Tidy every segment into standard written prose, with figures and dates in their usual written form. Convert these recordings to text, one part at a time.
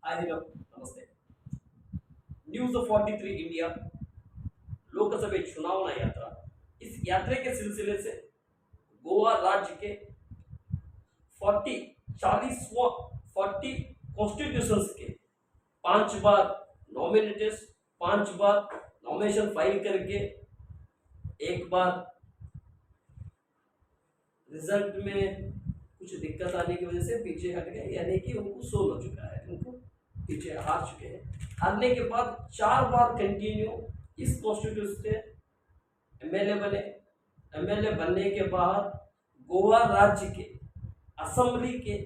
Hi hello नमस्ते। News 43 India Lok Sabha चुनाव यात्रा। इस यात्रा के सिलसिले से गोवा राज्य के 40 40वां 40 कॉन्स्टिट्यूशन के 5 बार नॉमिनेटेड, 5 बार नॉमिनेशन फाइल करके एक बार रिजल्ट में कुछ दिक्कत आने की वजह से पीछे हट गए, यानी कि उनको सोल हो चुका है, उनको पीछे हार चुके हैं। हारने के बाद 4 बार कंटिन्यू इस कॉन्स्टिट्यूशन से एमएलए बने। एमएलए बनने के बाद गोवा राज्य के असेंबली के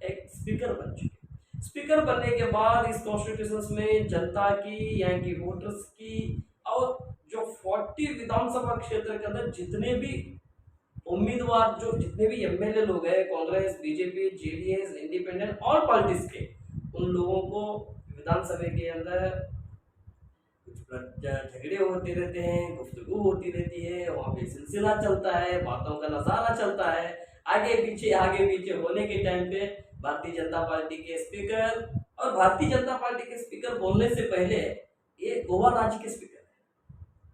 एक स्पीकर बन चुके। स्पीकर बनने के बाद इस कॉन्स्टिट्यूशन में जनता की, यहाँ की वोटर्स की, और जो 40 विधानसभा क्षेत्र के अंदर जितने भी उम्मीदवार, जो जितने भी एमएलए लोग हैं, Congress, BJP, JDS, independent, all parties के, उन लोगों को विधानसभा के अंदर कुछ झगड़े होते रहते हैं, गुफ्तगू होती रहती है, वहाँ पे सिलसिला चलता है, बातों का नजारा चलता है। आगे पीछे होने के टाइम पे भारतीय जनता पार्टी के स्पीकर, और भारतीय जनता पार्टी के स्पीकर बोलने से पहले ये गोवा राज्य के स्पीकर है।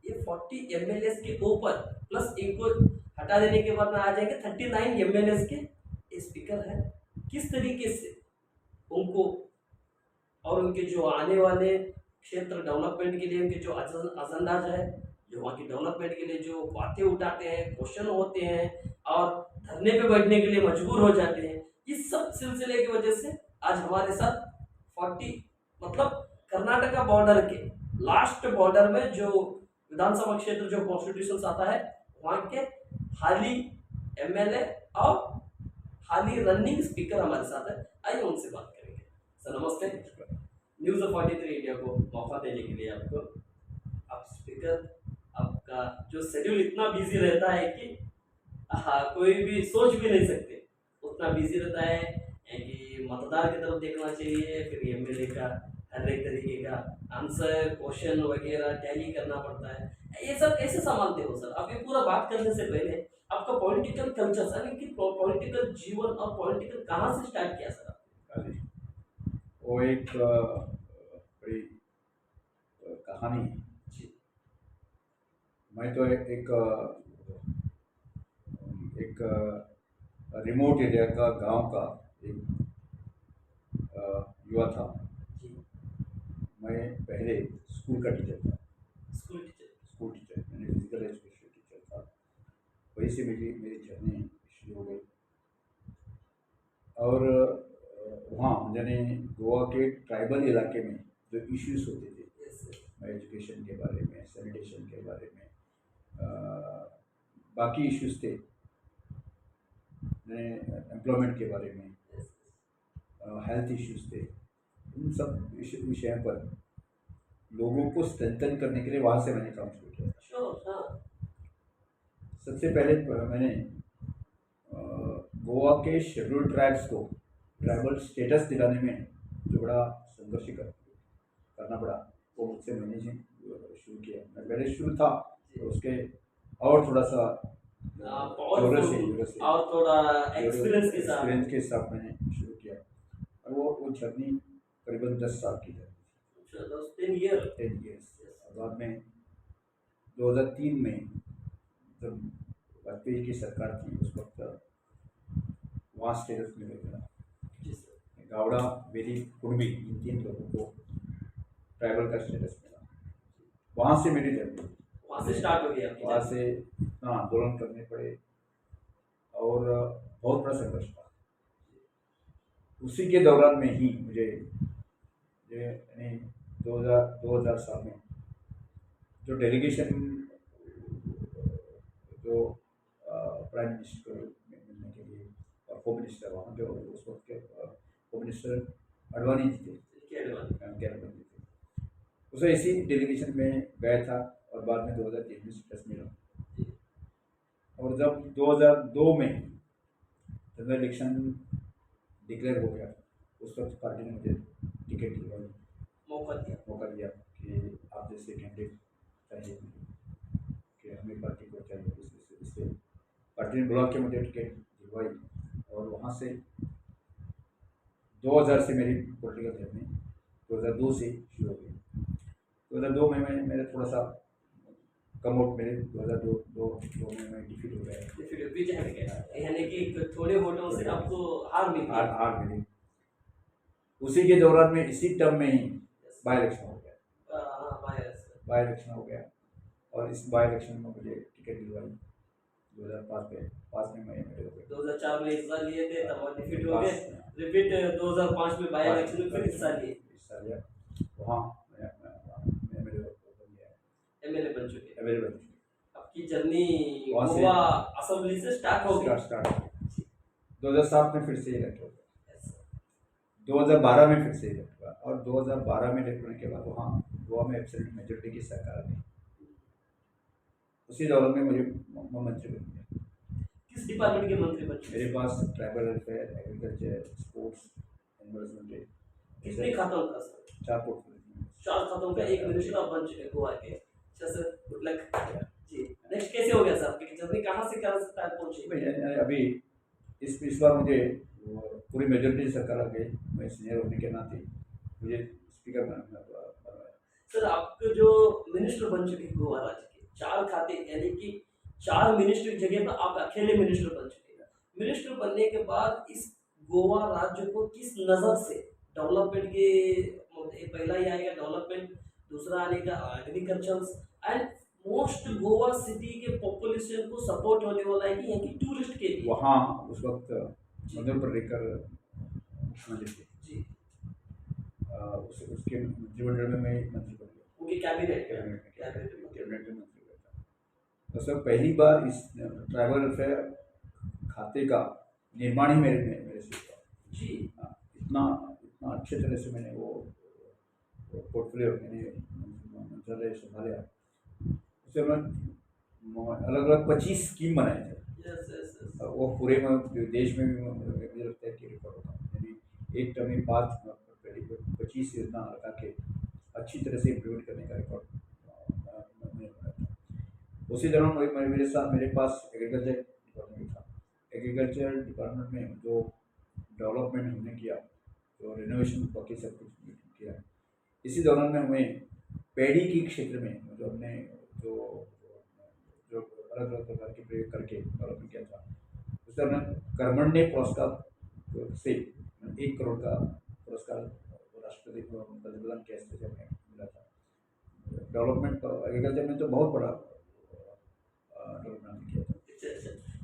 ये 40 एमएलए के ऊपर प्लस इनको हटा देने के बाद में आ जाएंगे 39 एमएलए के स्पीकर है। किस तरीके से उनको और उनके जो आने वाले क्षेत्र डेवलपमेंट के लिए उनके जो एजेंडाज है, जो वहाँ की डेवलपमेंट के लिए जो बातें उठाते हैं, क्वेश्चन होते हैं और धरने पे बैठने के लिए मजबूर हो जाते हैं, इस सब सिलसिले की वजह से आज हमारे साथ 40 मतलब कर्नाटका बॉर्डर के लास्ट बॉर्डर में जो विधानसभा क्षेत्र जो कॉन्स्टिट्यूशन आता है, वहाँ के हाली एमएलए और हाली रनिंग स्पीकर हमारे साथ है। आइए उनसे बात करेंगे। सर नमस्ते। न्यूज 43 इंडिया को मौका देने के लिए आपको। आप स्पीकर, आपका जो शेड्यूल इतना बिजी रहता है कि हाँ कोई भी सोच भी नहीं सकते, उतना बिजी रहता है कि मतदार की तरफ देखना चाहिए, फिर एमएलए का हर एक तरीके का आंसर क्वेश्चन वगैरह टैली करना पड़ता है। ये सब कैसे संभालते हो सर? आप ये पूरा बात करने से पहले आपका पॉलिटिकल कल्चर सर, कि पॉलिटिकल जीवन और पॉलिटिकल कहाँ से स्टार्ट किया सर आपने? वो एक बड़ी कहानी है। जी मैं तो एक रिमोट एरिया का गांव का एक युवा था। जी। मैं पहले स्कूल का टीचर था। School teacher. स्कूल टीचर, मैंने फिजिकल एजुकेशन टीचर था। वहीं से मेरी मेरी जर्नी शुरू हो गई। और वहाँ यानी गोवा के ट्राइबल इलाके में जो इश्यूज होते थे, यस सर। एजुकेशन के बारे में, सैनिटेशन के बारे में, बाकी इश्यूज थे, एम्प्लॉयमेंट के बारे में, यस। हेल्थ इश्यूज थे। इन सब विषयों पर लोगों को स्ट्रेंथन करने के लिए वहाँ से मैंने काम शुरू किया। श्योर हाँ। सबसे पहले मैंने गोवा के शेड्यूल्ड ट्राइब्स को ट्राइबल स्टेटस दिलाने में जो बड़ा संघर्ष करना पड़ा, वो मुझसे मैंने ही शुरू किया। मैं पहले शुरू था तो उसके और थोड़ा सा जोर से और थोड़ा एक्सपीरियंस के साथ एक्सपीरियंस के साथ मैंने शुरू किया। और वो जर्नी करीबन 10 साल की जर्नी, 10 ईयर। 10 ईयर्स। बाद में 2003 में जब वाजपेयी की सरकार थी, उस वक्त वहाँ स्टेटस मिल गया। जी सर। गावड़ा, बेरी, कुड़बी, इन 3 लोगों को ट्राइबल का स्टेटस मिला। वहाँ से मेरी जर्नी, वहाँ से स्टार्ट हो गई आपकी वहाँ जर्नी। से इतना आंदोलन करने पड़े और बहुत बड़ा संघर्ष था। उसी के दौरान में ही मुझे यानी 2000 साल में जो डेलीगेशन, जो प्राइम मिनिस्टर में मिलने के लिए और होम मिनिस्टर, वहाँ जो उस वक्त के होम मिनिस्टर अडवाणी जी थे, अडवाणी जी थे, उसे इसी डेलीगेशन में गया था। और बाद में 2003 में स्टेटस मिला। और जब 2002 में जनरल इलेक्शन डिक्लेयर हो गया, उस वक्त पार्टी ने मुझे टिकट दिलवाई, मौका दिया कि आप जैसे कैंडिडेट चाहिए, कि हमें पार्टी को चाहिए। इससे पार्टी ने बुला के मुझे टिकट दिलवाई। और वहाँ से 2000 से मेरी पॉलिटिकल जर्नी 2002 से शुरू हो गई। 2002 में मैं मेरा थोड़ा सा कम वोट मेरे 2002 में मैं डिफीट हो गया। फिर पीछे हट गए, यानी कि थोड़े वोटों से आपको हार मिली। हार मिली। उसी के दौरान में इसी टर्म में ही बाई इलेक्शन हो गया। बाई इलेक्शन हो गया और इस बाई इलेक्शन में मुझे टिकट दिलवाई 2005 में मैं मेरे हो गए। 2004 में हिस्सा लिए थे, तब डिफीट हो गए। रिपीट 2005 में बाई इलेक्शन में फिर हिस्सा लिया। वहाँ मैं मेरे एमएलए बन चुके। अवेलेबल आपकी जर्नी वहाँ से- गोवा असेंबली से स्टार्ट हो गई। स्टार्ट 2007 में फिर से इलेक्ट हो गया। 2012 में फिर से इलेक्ट हुआ और 2012 में इलेक्ट होने के बाद वहाँ गोवा में एब्सोल्यूट मेजोरिटी की सरकार थी। उसी दौरान में मुझे मंत्री बन गया। किस डिपार्टमेंट के मंत्री बन चुके? मेरे पास tribal welfare, agriculture, sports, environment, कितने खातों का सर? 4 पोर्टफोलियो। 4 खातों का एक मिनिस्टर आप बन चुके गोवा के। अच्छा सर, गुड लक जी। नेक्स्ट कैसे हो गया सर आपकी जर्नी, कहाँ से कहाँ तक पहुंची? अभी इस बार मुझे पूरी मेजोरिटी सरकार आ गई। मैं सीनियर होने के नाते मुझे स्पीकर बनवाया। सर आपके जो मिनिस्टर बन चुके गोवा राज्य के 4 खाते, यानी कि 4 मिनिस्टर की जगह पर आप अकेले मिनिस्टर बन चुके हैं। मिनिस्टर बनने के बाद इस गोवा राज्य को किस नज़र से डेवलपमेंट के, पहला ही आएगा डेवलपमेंट, दूसरा आएगा agriculture and most Goa city के पॉपुलेशन को सपोर्ट होने वाला है कि यहाँ की टूरिस्ट के लिए। वहाँ उस वक्त मध्य प्रदेश मुख्यमंत्री थे जी, उसके मंत्रिमंडल में मैं मंत्री बन गया। उनकी कैबिनेट कैबिनेट में मंत्री हुआ था। तो सर पहली बार इस ट्राइबल वेलफेयर खाते का निर्माण ही मेरे से हुआ जी। इतना अच्छे तरह से मैंने वो पोर्टफोलियो मैंने मंत्रालय संभाला। उससे मैं अलग अलग 25 स्कीम बनाए थे। वो पूरे देश में भी मुझे लगता है कि रिकॉर्ड होगा। यानी एक टर्म में 25 योजना लगा के अच्छी तरह से इम्प्लीमेंट करने का रिकॉर्ड मैंने बनाया था। उसी दौरान मेरे पास एग्रीकल्चर डिपार्टमेंट था। एग्रीकल्चर डिपार्टमेंट में जो डेवलपमेंट हमने किया, जो रिनोवेशन बाकी सब कुछ किया, इसी दौरान में हमें पैडी के क्षेत्र में जो हमने जो अलग अलग प्रकार के प्रयोग करके डेवलपमेंट किया था, उस दौरान कर्मण्य पुरस्कार से 1 करोड़ का पुरस्कार राष्ट्रपति को प्रतिबंध के स्तर से हमें मिला था। डेवलपमेंट एग्रीकल्चर में तो बहुत बड़ा डेवलपमेंट किया था।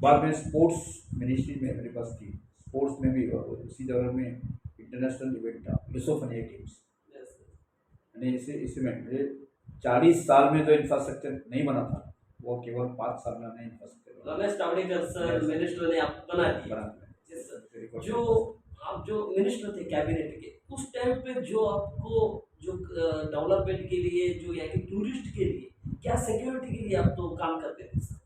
बाद में स्पोर्ट्स मिनिस्ट्री में मेरे पास थी। स्पोर्ट्स में भी उसी दौरान में इंटरनेशनल इवेंट था, लिसोफोनिया गेम्स। यानी इसमें मेरे 40 साल में जो इंफ्रास्ट्रक्चर नहीं बना था, वो केवल 5 साल में हमने इंफ्रास्ट्रक्चर रमेश तावड़ेकर सर मिनिस्टर ने आप बना दिया। जो आप जो मिनिस्टर थे कैबिनेट के, उस टाइम पे जो आपको जो डेवलपमेंट के लिए, जो यहाँ के टूरिस्ट के लिए, क्या सिक्योरिटी के लिए आप तो काम करते थे सर?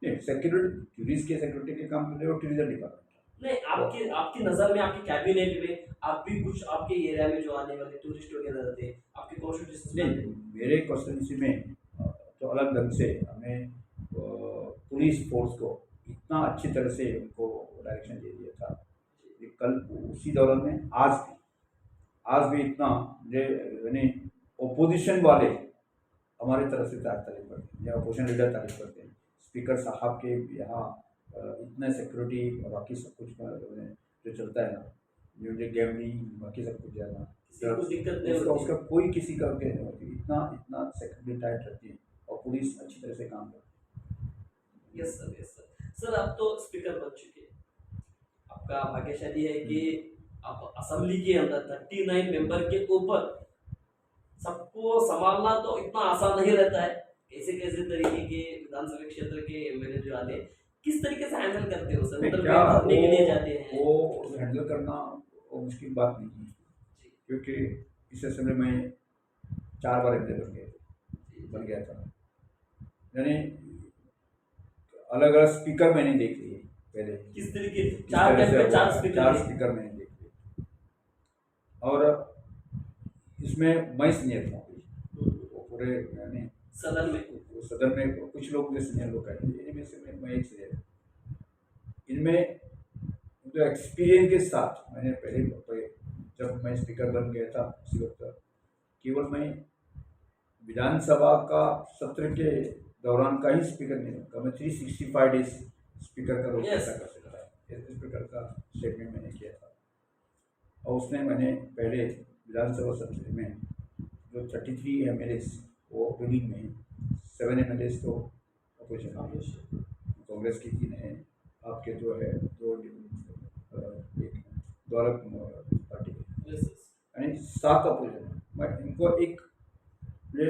नहीं, सिक्योरिटी टूरिस्ट के सिक्योरिटी के काम करते वो टूरिज्म डिपार्टमेंट। नहीं, आपकी नज़र में, आपकी कैबिनेट में आप भी कुछ आपके एरिया में जो आने वाले टूरिस्ट वगैरह रहते हैं, आपके कॉन्स्टिट्यूशन नहीं, मेरे कॉन्स्टिट्यूंसी में तो अलग ढंग से हमें पुलिस फोर्स को इतना अच्छी तरह से उनको डायरेक्शन दे दिया था कि कल उसी दौरान में आज भी इतना यानी ओपोजिशन वाले हमारी तरफ से तारीफ करते हैं या अपोजिशन लीडर तारीफ करते हैं। स्पीकर साहब के यहाँ इतना सिक्योरिटी और बाकी सब कुछ जो चलता है ना, जो गैमलिंग बाकी सब कुछ ज़्यादा दिक्कत नहीं होती, उसका कोई किसी का नहीं होती। इतना सिक्योरिटी टाइट रहती है और पुलिस अच्छी तरह से काम करती है। Yes sir. सर आप तो स्पीकर बन चुके हैं, आपका भाग्यशाली है कि आप असेंबली के अंदर 39 मेंबर के ऊपर सबको संभालना तो इतना आसान नहीं रहता है। कैसे कैसे तरीके के विधानसभा क्षेत्र के एमएलए जो आते हैं, किस तरीके से हैंडल करते हो सर? मतलब भरने के लिए जाते हैं, वो हैंडल करना वो मुश्किल बात नहीं है, क्योंकि इस असेंबली में 4 बार एमएलए बन गया था। यानी अलग अलग स्पीकर मैंने देख लिए पहले, किस तरीके 4 स्पीकर मैंने देख लिए। और इसमें मैं सीनियर था पूरे, यानी सदन में कुछ लोग जो सीनियर लोग कहते हैं, इनमें से मैं एक सीनियर। इनमें जो एक्सपीरियंस के साथ मैंने पहले जब मैं स्पीकर बन गया था उसी वक्त केवल मैं विधानसभा का सत्र के दौरान का ही स्पीकर नहीं बनता, मैं 365 डेज स्पीकर का रोल Yes. कैसा कर सकता है, इस प्रकार का स्टेटमेंट मैंने किया था। और उसमें मैंने पहले विधानसभा सत्र में जो 33 MLAs वो रूलिंग में, 7 MLAs तो अपोजिशन में, कांग्रेस की 3 है, आपके जो है 2 एक गौरव पार्टी के, यानी 7 अपोजिशन। मैं इनको एक ये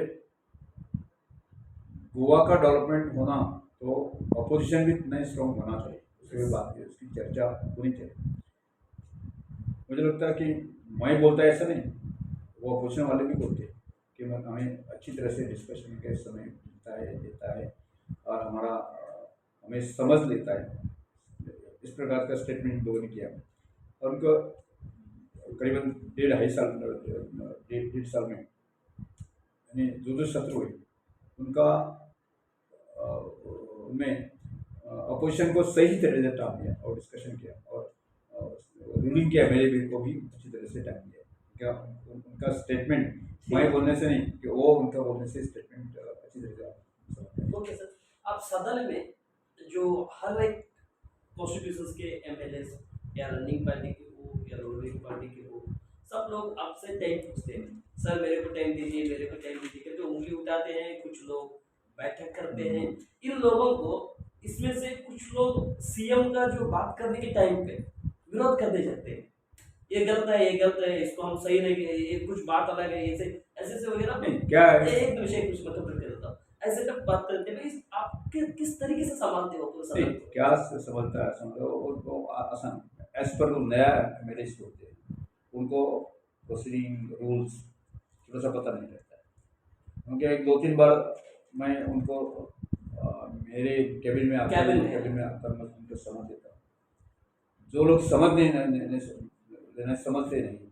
गोवा का डेवलपमेंट होना तो अपोजिशन भी इतना स्ट्रॉन्ग होना चाहिए, उसकी बात है, उसकी चर्चा होनी चाहिए। मुझे लगता है कि मैं बोलता है ऐसा नहीं, वो अपोजिशन वाले भी बोलते हैं कि हमें अच्छी तरह से डिस्कशन के समय देता है और हमें समझ लेता है। इस प्रकार का स्टेटमेंट लोगों ने किया और उनको करीबन 1.5 साल में यानी जो सत्र हुए उनका उनमें अपोजिशन को सही तरह से टाइम दिया और डिस्कशन किया और रूलिंग के एमएलए को भी अच्छी तरह से टाइम दिया। क्या उनका स्टेटमेंट मैं बोलने से नहीं कि वो उनका बोलने से स्टेटमेंट अच्छी तरह से। ओके सर, आप सदन में जो हर एक कॉन्स्टिट्यूशन के एमएलए या रनिंग पार्टी के हो या रूलिंग पार्टी के हो, सब लोग आपसे टाइम पूछते हैं, सर मेरे को टाइम दीजिए, मेरे को टाइम दीजिए, क्योंकि उंगली उठाते हैं, कुछ लोग बैठक करते हैं। इन लोगों को इसमें से कुछ लोग सीएम का जो बात करने के टाइम पे विरोध करने जाते हैं, ये गलत है, ये गलत है, इसको हम सही नहीं, ये कुछ बात अलग है, ऐसे ऐसे वगैरह नहीं क्या है, एक विषय कुछ मतलब करके देता हूँ, ऐसे जब बात करते हैं आप किस तरीके से संभालते हो पूरे सदन को? क्या समझता है, समझो उनको आसान एज पर नया एमएलए होते हैं, उनको प्रोसीडिंग रूल्स थोड़ा सा पता नहीं रहता है, क्योंकि 2-3 बार मैं उनको मेरे कैबिन में आकर मैं उनको समझ देता हूँ। जो लोग समझते नहीं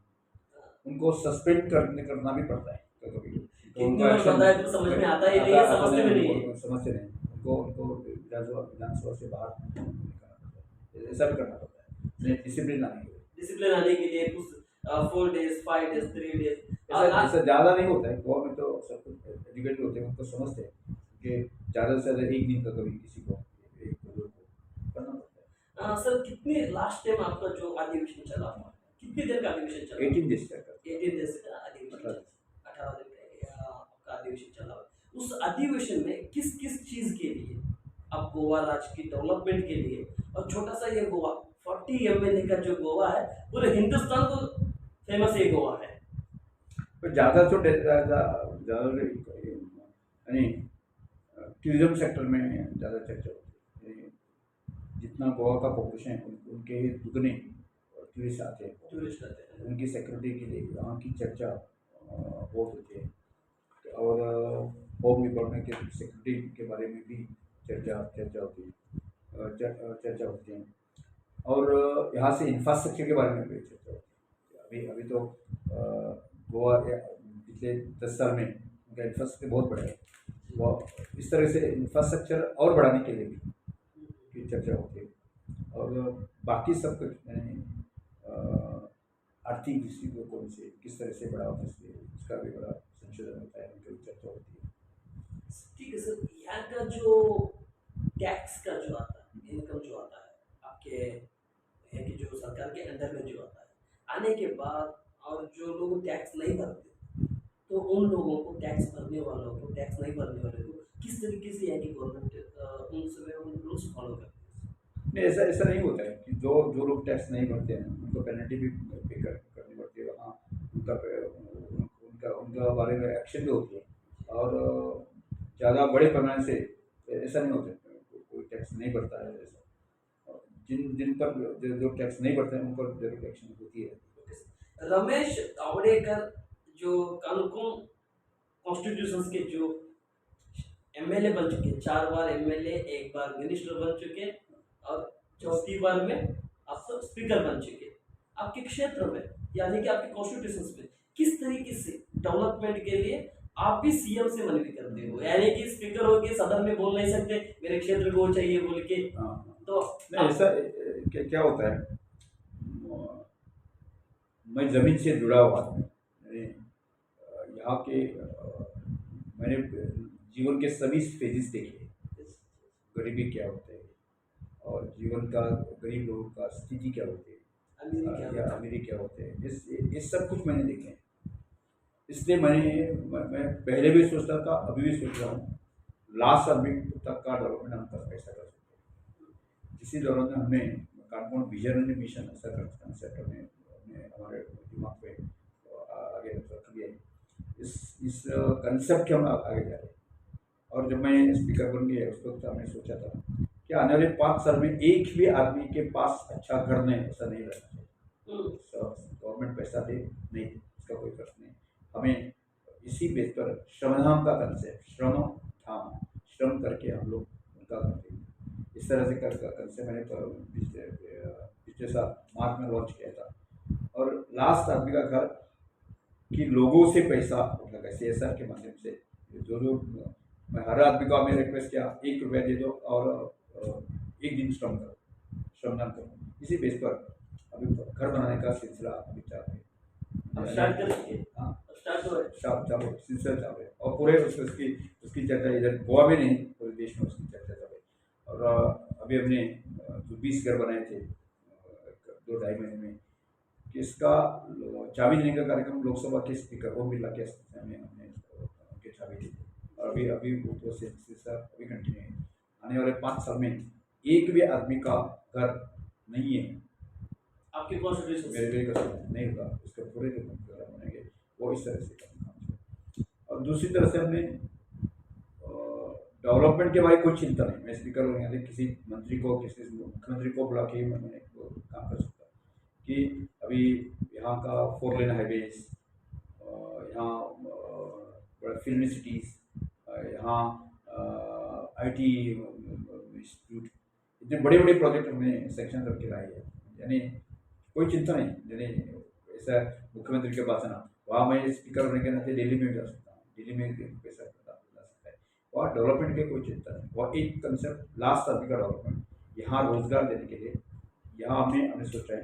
उनको सस्पेंड करना भी पड़ता है कभी, तो उनका तो समझ में आता ही नहीं है, समझते भी नहीं है, समझते नहीं उनको विधानसभा से बाहर निकालना पड़ता है, ऐसा भी करना पड़ता है डिसिप्लिन आने के लिए कुछ 4 days 5 days 3 days ऐसा ज़्यादा नहीं होता है। गोवा में तो सब कुछ एजुकेटेड होते हैं, उनको समझते हैं कि ज़्यादा से ज़्यादा 1 दिन का कभी किसी को एक बुजुर्ग को करना पड़ता है। सर कितने लास्ट टाइम आपका जो अधिवेशन चला हुआ कितनी देर का अधिवेशन चला? 18 डेज का 18 डेज का अधिवेशन, 18 दिन का आपका अधिवेशन चला हुआ। उस अधिवेशन में किस किस चीज़ के लिए, अब गोवा राज्य की डेवलपमेंट के लिए, और छोटा सा ये गोवा 40 MLA का जो गोवा है पूरे हिंदुस्तान को फेमस ये गोवा है, तो ज़्यादा तो यानी टूरिज्म सेक्टर में ज़्यादा चर्चा होती है। जितना गोवा का पॉपुलेशन है उनके दुगने टूरिस्ट आते हैं, उनकी सिक्योरिटी के लिए यहाँ की चर्चा बहुत होती है और होम डिपार्टमेंट के सिक्योरिटी के बारे में भी चर्चा होती है और यहाँ से इंफ्रास्ट्रक्चर के बारे में भी चर्चा होती है। अभी तो गोवा पिछले 10 साल में उनका इंफ्रास्ट्रक्चर बहुत बढ़ा है, वो इस तरह से इंफ्रास्ट्रक्चर और बढ़ाने के लिए भी चर्चा होती है और बाकी सब कुछ यानी आर्थिक दृष्टिकोण से किस तरह से बढ़ावा सकते हैं उसका भी बड़ा संशोधन होता है, उनकी चर्चा होती है। ठीक है सर, यहाँ का जो टैक्स का जो आता है, इनकम जो आता है आपके यहाँ की जो सरकार के अंडर में जो आता है आने के बाद, और जो लोग टैक्स नहीं भरते तो उन लोगों को, टैक्स भरने वालों को, टैक्स नहीं भरने वाले को किस तरीके से यहाँ की गवर्नमेंट उन रूल्स फॉलो करती है? नहीं, ऐसा नहीं होता है कि जो लोग टैक्स नहीं भरते हैं उनको पेनल्टी भी पे करनी पड़ती है, हाँ उनका बारे में एक्शन भी होती है और ज़्यादा बड़े पैमाने से ऐसा नहीं होता कोई टैक्स नहीं भरता है। ऐसा जिन पर जो टैक्स नहीं भरते हैं उन पर जरूर एक्शन होती है। रमेश तावड़ेकर जो कानून कॉन्स्टिट्यूशन के जो एमएलए बन चुके, 4 बार एमएलए, 1 बार मिनिस्टर बन चुके और 4थी बार में आप सब स्पीकर बन चुके, आपके क्षेत्र में यानी कि आपके कॉन्स्टिट्यूशन में किस तरीके से डेवलपमेंट के लिए आप भी सीएम से मनवी करते हो, यानी कि स्पीकर हो के सदन में बोल नहीं सकते मेरे क्षेत्र को चाहिए बोल के, तो नहीं ऐसा क्या होता है, मैं ज़मीन से जुड़ा हुआ आदमी हूँ। यहाँ के मैंने जीवन के सभी फेजेस देखे, गरीबी क्या होता है और जीवन का गरीब लोगों का स्थिति क्या होती है या अमीरी क्या होते हैं, ये सब कुछ मैंने देखे हैं। इसलिए मैं पहले भी सोचता था, अभी भी सोच रहा हूँ, लास्ट आदमी तक का डेवलपमेंट हम तक कैसा कर सकते हैं। इसी दौरान में हमने कानपुर विजन एंड मिशन ऐसा कंसेप्ट हमने हमारे दिमाग पे आगे रख दिया है। इस कंसेप्ट के हम आगे जा रहे हैं। और जब मैं स्पीकर बन गया उस वक्त हमने सोचा था कि आने वाले 5 साल में एक भी आदमी के पास अच्छा घर नहीं, ऐसा नहीं रहना चाहिए। गवर्नमेंट पैसा दे नहीं, इसका कोई प्रश्न नहीं। हमें इसी बेस पर श्रमधाम का कंसेप्ट, श्रम करके हम लोग उनका करते हैं। इस तरह से कंसेप्ट मैंने पिछले साल मार्च में लॉन्च किया था। और लास्ट आदमी का घर कि लोगों से पैसा लगा CSR के माध्यम से जो मैं हर आदमी को आपने रिक्वेस्ट किया, 1 रुपया दे दो और 1 दिन श्रमदान करो। इसी बेस पर अभी घर बनाने का सिलसिला अभी चालू है। चालू सिलसिला चालू है और पूरे उसकी चर्चा इधर गोवा में नहीं, पूरे देश में उसकी चर्चा चालू है। और अभी हमने जो 20 घर बनाए थे 2-2.5 महीने में, कि इसका चाबी देने का कार्यक्रम लोकसभा के स्पीकर ओम बिरला के हमने उनके चाबी दी। और अभी वो सिलसिला अभी कंटिन्यू है। आने वाले 5 साल में एक भी आदमी का घर नहीं है आपके कॉन्स्टिट्यूशन मेरे नहीं होगा, उसके पूरे जो घर बनेंगे वो इस तरह से काम। और दूसरी तरह से हमने डेवलपमेंट के बारे में कोई चिंता नहीं। मैं स्पीकर होने वाले किसी मंत्री को, किसी मुख्यमंत्री को बुला के मैंने काम कर सकता कि अभी यहाँ का 4 लेन हाईवेज, यहाँ बड़ा फिल्मी सिटीज़, यहाँ IT इंस्टीट्यूट, इतने बड़े बड़े प्रोजेक्ट हमने सेक्शन करके लाए हैं। यानी कोई चिंता नहीं, यानी ऐसा मुख्यमंत्री के पास है ना, वहाँ मैं स्पीकर होने के नाते दिल्ली में जा सकता हूँ, दिल्ली में पैसा ला सकता है। वहाँ डेवलपमेंट की कोई चिंता नहीं। वह एक कंसेप्ट लास्ट आदमी का डेवलपमेंट, यहाँ रोजगार देने के लिए यहाँ हमने सोचा है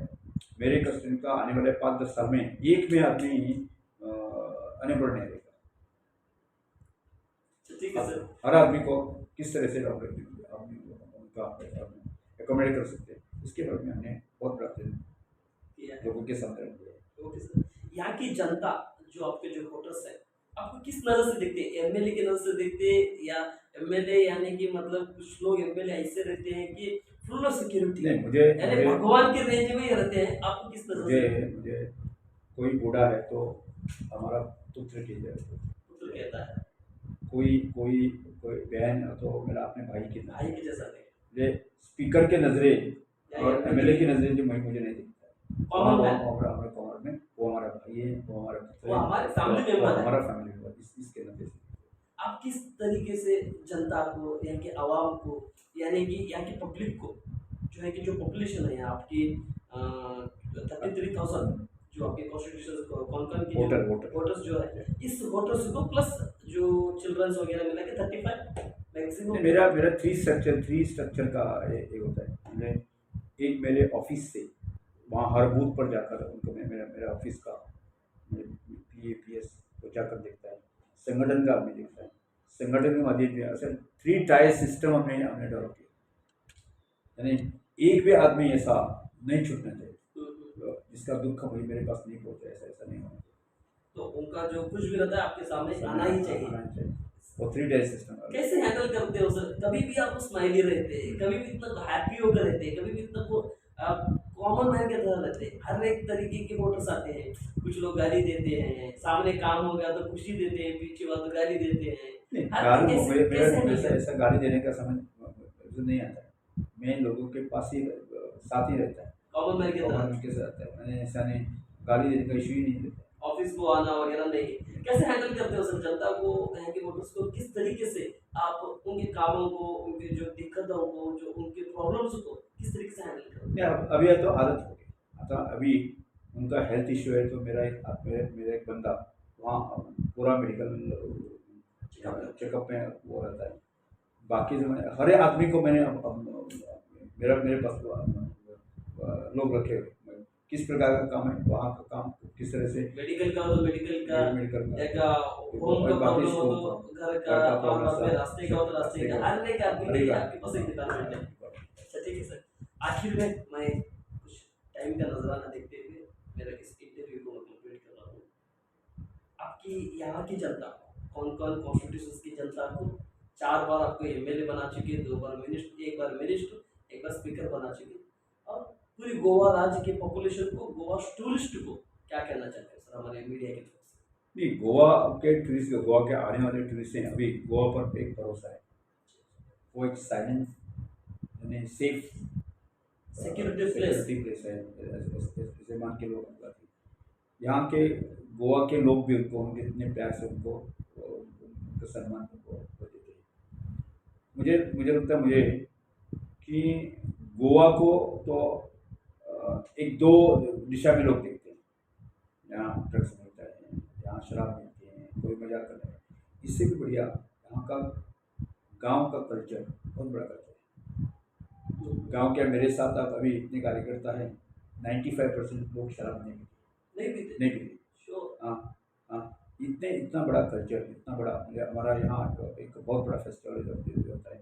मेरे कंस्टिट्यूशन का आने वाले 5-10 साल में एक भी आदमी अनएम्प्लॉयड नहीं रहेगा। ठीक है सर। हर आदमी को किस तरह से उनका एकोमोडेट कर सकते हैं, इसके बारे में हमने बहुत बड़ा लोगों के सामने रख दिया। Okay sir. यहाँ की जनता जो आपके जो वोटर्स है आपको किस नजर से देखते हैं? MLA के नजर से देखते हैं या MLA यानी कि मतलब कुछ लोग MLA ऐसे रहते हैं कि फुल सिक्योरिटी नहीं, मुझे भगवान के रेंज में ही रहते हैं, आपको किस नजर से? मुझे कोई बूढ़ा है तो हमारा पुत्र की पुत्र कहता है, कोई बहन तो मेरा अपने भाई की जैसा ये स्पीकर के नजरे और MLA की नजरे जो मुझे नहीं दिखता है। हमारे कॉमन में वो हमारा भाई है, वो हमारा पुत्र है, हमारे फैमिली मेंबर है, हमारा फैमिली मेंबर इसके नजरे से। आप किस तरीके से जनता को, यहाँ के आवाम को, यानी कि यहाँ की पब्लिक को, जो है कि जो पॉपुलेशन है आपकी 33,000 जो आपके कॉन्स्टिट्यूशन कौन के वोटर्स जो है, इस वोटर्स को प्लस जो चिल्ड्रंस वगैरह मिला के 35 मैक्सिमम। मेरा 3 स्ट्रक्चर का एक होता है। मैंने एक मेरे ऑफिस से वहाँ हर बूथ पर जाकर उनको मेरा ऑफिस का PAPS को जाकर देखता है, संगठन का आदमी देखता है, संगठन के माध्यम से 3 टायर सिस्टम हमने डेवलप किया। यानी एक भी आदमी ऐसा नहीं छूटना चाहिए जिसका दुख कभी मेरे पास नहीं पहुंचा, ऐसा नहीं होना चाहिए। तो उनका जो कुछ भी रहता है आपके सामने आना ही चाहिए। वो 3 टायर सिस्टम कैसे हैंडल करते हो सर? कभी भी आप स्माइली रहते हैं, कभी भी इतना हैप्पी होकर रहते हैं, कभी भी इतना कॉमन मैन के तरह रहते हैं। हर एक तरीके के वोटर्स आते हैं, कुछ लोग गाली देते हैं, सामने काम हो गया तो खुशी देते हैं, पीछे हुआ तो गाली देते हैं। ऐसा गाली देने का समझ नहीं आता है। मैं लोगों के पास ही साथ ही रहता है, कॉमन मैन के साथ रहता है। मैंने ऐसा नहीं गाली देने का इशू ही नहीं देता, ऑफिस को आना वगैरह नहीं। कैसे हैंडल करते हो सर जनता को, यहाँ के वोटर्स को? किस तरीके से आप उनके कामों को, उनके जो दिक्कतों को, जो उनके प्रॉब्लम्स को किस तरीके से हैंडल करते हैं? अभी तो आदत हो गई। अतः अभी उनका हेल्थ इशू है तो मेरा एक बंदा वहाँ पूरा मेडिकल चेकअप में वो रहता है। बाकी जो हर आदमी को मैंने मेरे पास लोग रखे हुए, किस प्रकार का काम है, वहाँ का काम किस तरह से, मेडिकल का हो तो मेडिकल का, मेडिकल का, एक होम का प्रॉब्लम हो तो घर का, और बाद में रास्ते का हो तो रास्ते का, हर एक आदमी के लिए आपके पास एक डिपार्टमेंट है। अच्छा ठीक है सर, आखिर में मैं कुछ टाइम का नजराना देखते हुए मेरा इस इंटरव्यू को कंप्लीट कर रहा हूँ। आपकी यहाँ की जनता, कौन कौन कॉन्स्टिट्यूशन की जनता को 4 बार आपको एमएलए बना चुके, 2 बार मिनिस्टर, 1 बार मिनिस्टर, 1 बार स्पीकर बना चुके, और पूरी गोवा राज्य के पॉपुलेशन को, गोवा टूरिस्ट को क्या कहना चाहते हैं सर हमारे मीडिया की तरफ से? नहीं, गोवा के टूरिस्ट, गोवा के आने वाले टूरिस्ट हैं, अभी गोवा पर एक भरोसा है, वो एक साइलेंस यानी सेफ सिक्योरिटी प्लेस है, ऐसे मान के लोग यहाँ के गोवा के लोग भी उनको, उनके इतने प्यार से उनको सम्मान को देते हैं। मुझे लगता है मुझे कि गोवा को तो एक दो दिशा में लोग देखते हैं, यहाँ ड्रग्स मिलता है, यहाँ शराब मिलती है, कोई मजाक करता है, इससे भी बढ़िया यहाँ का गांव का कल्चर बहुत बड़ा कल्चर है। गांव के मेरे साथ आप अभी इतने कार्यकर्ता हैं, 95% लोग शराब नहीं पीते। हाँ हाँ, इतना बड़ा कल्चर, इतना बड़ा हमारा यहाँ एक बहुत बड़ा फेस्टिवल होता है,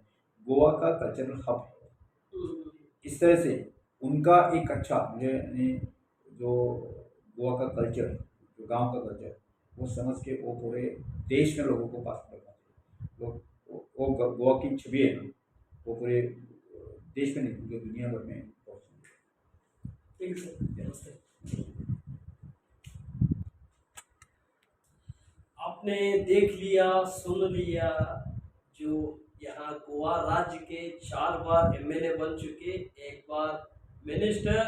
गोवा का कल्चरल हब है। इस तरह से उनका एक अच्छा, मुझे जो गोवा का कल्चर, जो गांव का कल्चर, वो समझ के वो पूरे देश में लोगों को पास करना चाहिए। वो गोवा की छवि है ना, वो पूरे देश में नहीं, पूरे दुनिया भर में पहुँचती है। आपने देख लिया, सुन लिया, जो यहाँ गोवा राज्य के 4 बार एमएलए बन चुके, 1 बार मिनिस्टर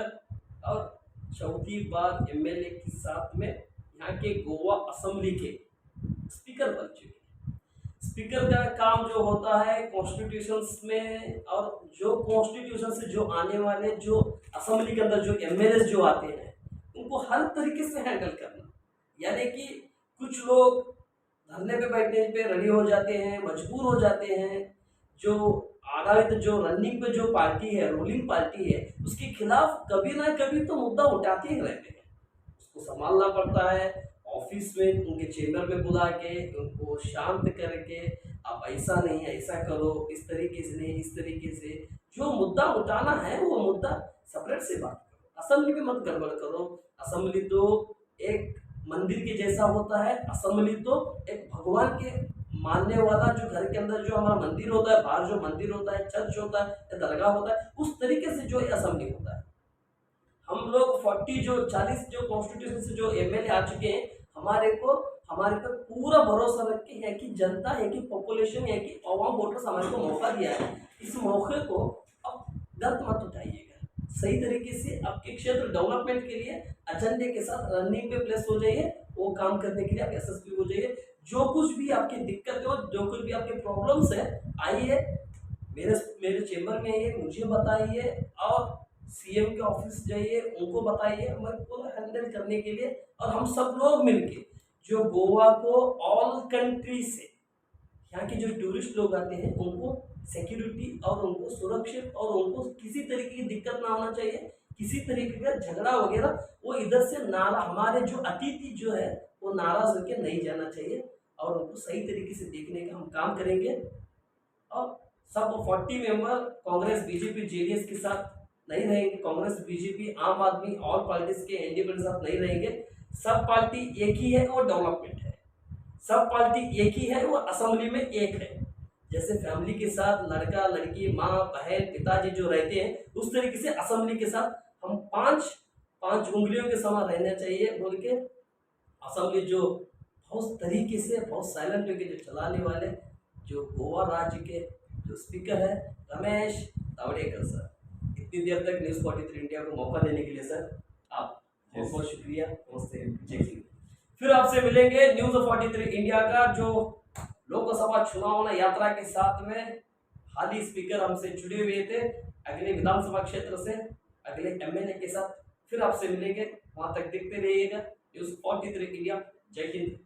और 4थी बार एमएलए के साथ में यहाँ के गोवा असेंबली के स्पीकर बन चुके। स्पीकर का काम जो होता है कॉन्स्टिट्यूशन में, और जो कॉन्स्टिट्यूशन से जो आने वाले जो असेंबली के अंदर जो एमएलए जो आते हैं उनको हर तरीके से हैंडल करना। यानी कि कुछ लोग धरने पे बैठने पे रेडी हो जाते हैं, मजबूर हो जाते हैं, जो आधारित जो रनिंग पे जो पार्टी है, रूलिंग पार्टी है, उसके खिलाफ कभी ना कभी तो मुद्दा उठाते ही रहते हैं। उसको संभालना पड़ता है, ऑफिस में उनके चेंबर में बुला के उनको शांत करके, आप ऐसा नहीं ऐसा करो, इस तरीके से नहीं इस तरीके से, जो मुद्दा उठाना है वो मुद्दा सेपरेट से बात करो, असेंबली में मत गड़बड़ करो। असेंबली तो एक मंदिर के जैसा होता है, असेंबली तो एक भगवान के मानने वाला, जो घर के अंदर जो हमारा मंदिर होता है, बाहर जो मंदिर होता है, चर्च होता है या दरगाह होता है, उस तरीके से जो असेंबली होता है। हम लोग 40 जो कॉन्स्टिट्यूशन से जो एमएलए आ चुके हैं, हमारे पर पूरा भरोसा रख के है कि जनता है कि पॉपुलेशन है कि अवाम वोटर्स हमारे को मौका दिया है, इस मौके को अब गलत मत उठाइएगा, सही तरीके से आपके क्षेत्र डेवलपमेंट के लिए एजेंडे के साथ रनिंग पे प्लेस हो जाइए, वो काम करने के लिए आप एसएसपी हो जाइए। जो कुछ भी आपकी दिक्कत हो, जो कुछ भी आपके प्रॉब्लम्स है, आइए मेरे चेंबर में आइए, मुझे बताइए, और सीएम के ऑफिस जाइए, उनको बताइए, हमारे पूरा हैंडल करने के लिए। और हम सब लोग मिलके जो गोवा को ऑल कंट्री से यहाँ के जो टूरिस्ट लोग आते हैं उनको सिक्योरिटी और उनको सुरक्षित और उनको किसी तरीके की दिक्कत ना होना चाहिए, किसी तरीके का झगड़ा वगैरह वो इधर से नारा, हमारे जो अतिथि जो है वो नाराज होकर नहीं जाना चाहिए, और उनको सही तरीके से देखने का हम काम करेंगे। और सब 40 मेंबर कांग्रेस बीजेपी जेडीएस के साथ नहीं रहेंगे, कांग्रेस बीजेपी आम आदमी ऑल पार्टीज के एनडीए के साथ नहीं रहेंगे। सब पार्टी एक ही है, वो डेवलपमेंट है, सब पार्टी एक ही है, वो असेंबली में एक है। जैसे फैमिली के साथ लड़का लड़की माँ बहन पिताजी जो रहते हैं, उस तरीके से असेंबली के साथ हम पांच उंगलियों के समान रहना चाहिए बोल के असेंबली जो बहुत तरीके से बहुत साइलेंट होकर जो चलाने वाले जो गोवा राज्य के जो स्पीकर है रमेश तावड़ेकर सर, इतनी देर तक न्यूज़ 43 इंडिया को मौका देने के लिए सर आप बहुत बहुत शुक्रिया। नमस्ते, फिर आपसे मिलेंगे न्यूज़ 43 इंडिया का जो लोकसभा चुनाव यात्रा के साथ में हाल ही स्पीकर हमसे जुड़े हुए थे, अगले विधानसभा क्षेत्र से अगले एमएलए के साथ फिर आपसे मिलेंगे। वहां तक देखते रहिएगा न्यूज़ 43 इंडिया। जय हिंद।